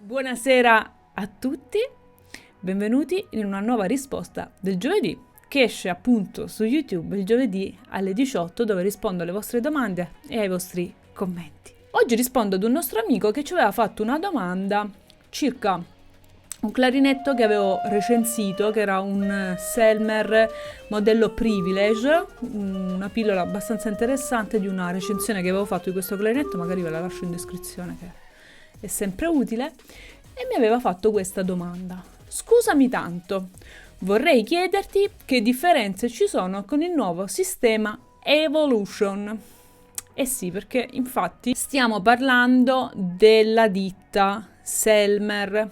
Buonasera a tutti, benvenuti in una nuova risposta del giovedì che esce appunto su YouTube il giovedì alle 18 dove rispondo alle vostre domande e ai vostri commenti. Oggi rispondo ad un nostro amico che ci aveva fatto una domanda circa un clarinetto che avevo recensito, che era un Selmer modello Privilege, una pillola abbastanza interessante di una recensione che avevo fatto di questo clarinetto, magari ve la lascio in descrizione che è sempre utile, e mi aveva fatto questa domanda. Scusami tanto, vorrei chiederti che differenze ci sono con il nuovo sistema Evolution. Eh sì, perché infatti stiamo parlando della ditta Selmer,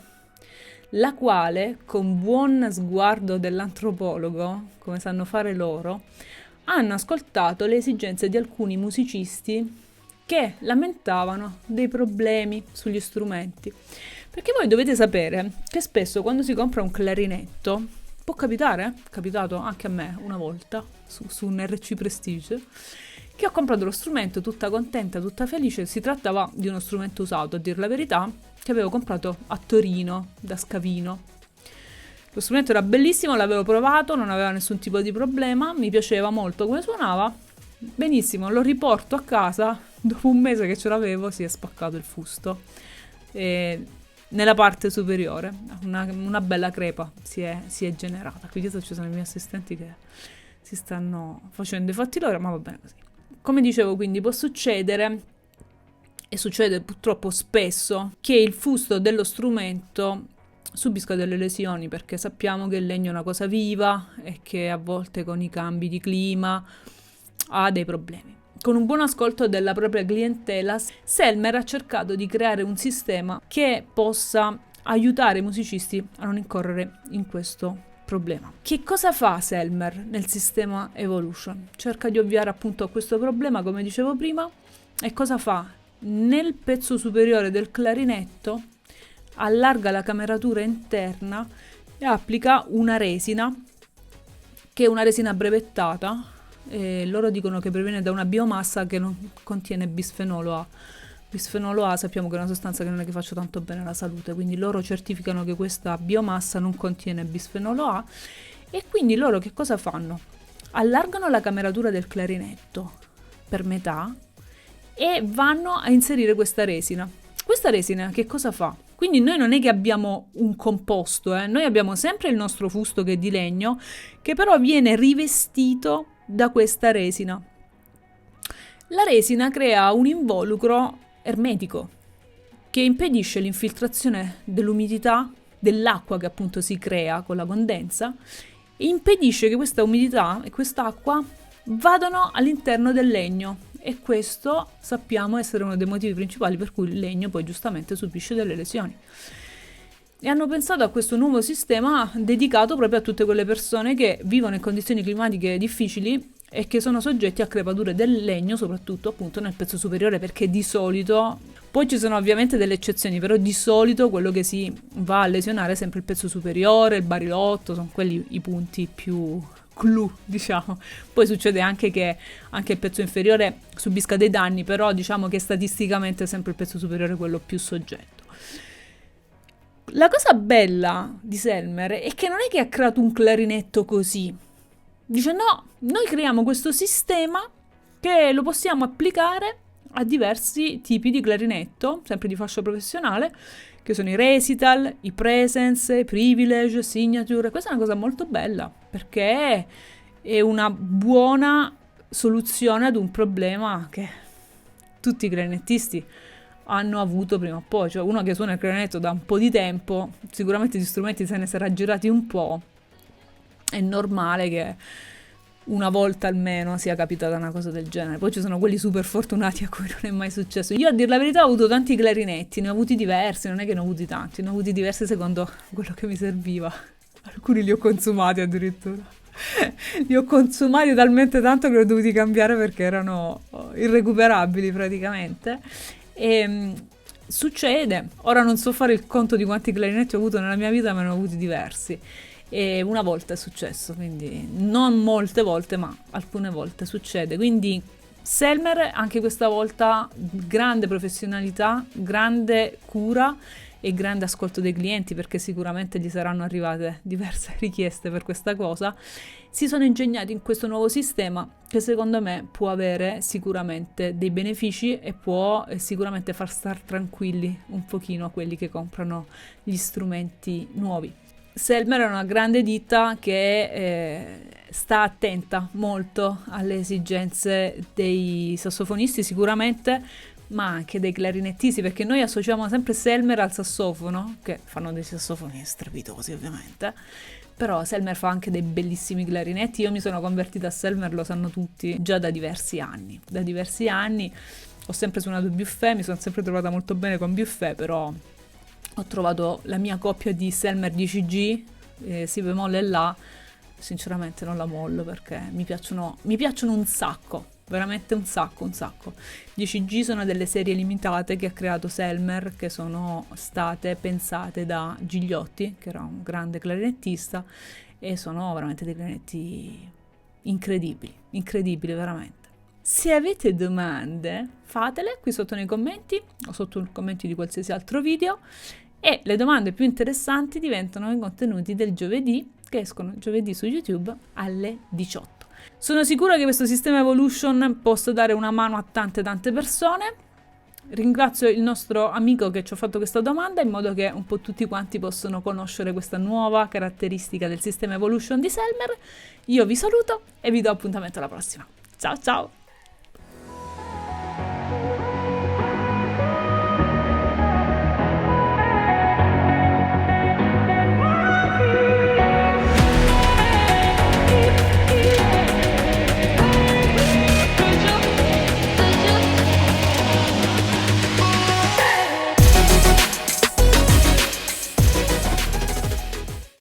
la quale, con buon sguardo dell'antropologo, come sanno fare loro, hanno ascoltato le esigenze di alcuni musicisti che lamentavano dei problemi sugli strumenti. Perché voi dovete sapere che spesso quando si compra un clarinetto, può capitare, è capitato anche a me una volta su un RC Prestige, che ho comprato lo strumento tutta contenta, tutta felice. Si trattava di uno strumento usato, a dir la verità, che avevo comprato a Torino da Scavino. Lo strumento era bellissimo, l'avevo provato, non aveva nessun tipo di problema, mi piaceva molto come suonava. Benissimo, lo riporto a casa, dopo un mese che ce l'avevo si è spaccato il fusto nella parte superiore, una bella crepa si è generata. Qui dietro ci sono i miei assistenti che si stanno facendo i fatti loro, ma va bene così. Come dicevo, quindi può succedere, e succede purtroppo spesso, che il fusto dello strumento subisca delle lesioni, perché sappiamo che il legno è una cosa viva e che a volte con i cambi di clima ha dei problemi. Con un buon ascolto della propria clientela, Selmer ha cercato di creare un sistema che possa aiutare i musicisti a non incorrere in questo problema. Che cosa fa Selmer nel sistema Evolution? Cerca di ovviare appunto a questo problema, come dicevo prima, e cosa fa? Nel pezzo superiore del clarinetto allarga la cameratura interna e applica una resina, che è una resina brevettata. Loro dicono che proviene da una biomassa che non contiene bisfenolo A. Bisfenolo A sappiamo che è una sostanza che non è che faccia tanto bene alla salute, quindi loro certificano che questa biomassa non contiene bisfenolo A, e quindi loro che cosa fanno? Allargano la cameratura del clarinetto per metà e vanno a inserire questa resina. Questa resina che cosa fa? Quindi noi non è che abbiamo un composto, noi abbiamo sempre il nostro fusto che è di legno, che però viene rivestito da questa resina. La resina crea un involucro ermetico che impedisce l'infiltrazione dell'umidità, dell'acqua che appunto si crea con la condensa, e impedisce che questa umidità e quest'acqua vadano all'interno del legno, e questo sappiamo essere uno dei motivi principali per cui il legno poi giustamente subisce delle lesioni. E hanno pensato a questo nuovo sistema dedicato proprio a tutte quelle persone che vivono in condizioni climatiche difficili e che sono soggetti a crepature del legno, soprattutto appunto nel pezzo superiore, perché di solito, poi ci sono ovviamente delle eccezioni, però di solito quello che si va a lesionare è sempre il pezzo superiore, il barilotto, sono quelli i punti più clou, diciamo. Poi succede anche che anche il pezzo inferiore subisca dei danni, però diciamo che statisticamente è sempre il pezzo superiore quello più soggetto. La cosa bella di Selmer è che non è che ha creato un clarinetto così. Dice no, noi creiamo questo sistema che lo possiamo applicare a diversi tipi di clarinetto, sempre di fascia professionale, che sono i recital, i presence, i privilege, signature. Questa è una cosa molto bella, perché è una buona soluzione ad un problema che tutti i clarinettisti hanno avuto prima o poi. Cioè, uno che suona il clarinetto da un po' di tempo, sicuramente gli strumenti se ne sarà girati un po'. È normale che una volta almeno sia capitata una cosa del genere. Poi ci sono quelli super fortunati a cui non è mai successo. Io, a dir la verità, ho avuto tanti clarinetti, ne ho avuti diversi, non è che ne ho avuti tanti, ne ho avuti diversi secondo quello che mi serviva. Alcuni li ho consumati addirittura. Li ho consumati talmente tanto che li ho dovuti cambiare perché erano irrecuperabili praticamente. E succede. Ora non so fare il conto di quanti clarinetti ho avuto nella mia vita, ma ne ho avuti diversi. E una volta è successo, quindi non molte volte, ma alcune volte succede. Quindi Selmer anche questa volta grande professionalità, grande cura e grande ascolto dei clienti, perché sicuramente gli saranno arrivate diverse richieste per questa cosa, si sono ingegnati in questo nuovo sistema che secondo me può avere sicuramente dei benefici e può sicuramente far star tranquilli un pochino quelli che comprano gli strumenti nuovi. Selmer è una grande ditta che sta attenta molto alle esigenze dei sassofonisti sicuramente, ma anche dei clarinettisti, perché noi associamo sempre Selmer al sassofono, che fanno dei sassofoni strepitosi ovviamente, però Selmer fa anche dei bellissimi clarinetti. Io mi sono convertita a Selmer, lo sanno tutti, già da diversi anni. Da diversi anni ho sempre suonato Buffet, mi sono sempre trovata molto bene con Buffet, però ho trovato la mia coppia di Selmer 10G, si bemolle là, sinceramente non la mollo perché mi piacciono un sacco, veramente un sacco. 10G sono delle serie limitate che ha creato Selmer, che sono state pensate da Gigliotti, che era un grande clarinettista, e sono veramente dei clarinetti incredibili veramente. Se avete domande, fatele qui sotto nei commenti o sotto i commenti di qualsiasi altro video, e le domande più interessanti diventano i contenuti del giovedì, che escono giovedì su YouTube alle 18. Sono sicura che questo sistema Evolution possa dare una mano a tante persone. Ringrazio il nostro amico che ci ha fatto questa domanda, in modo che un po' tutti quanti possono conoscere questa nuova caratteristica del sistema Evolution di Selmer. Io vi saluto e vi do appuntamento alla prossima. Ciao ciao!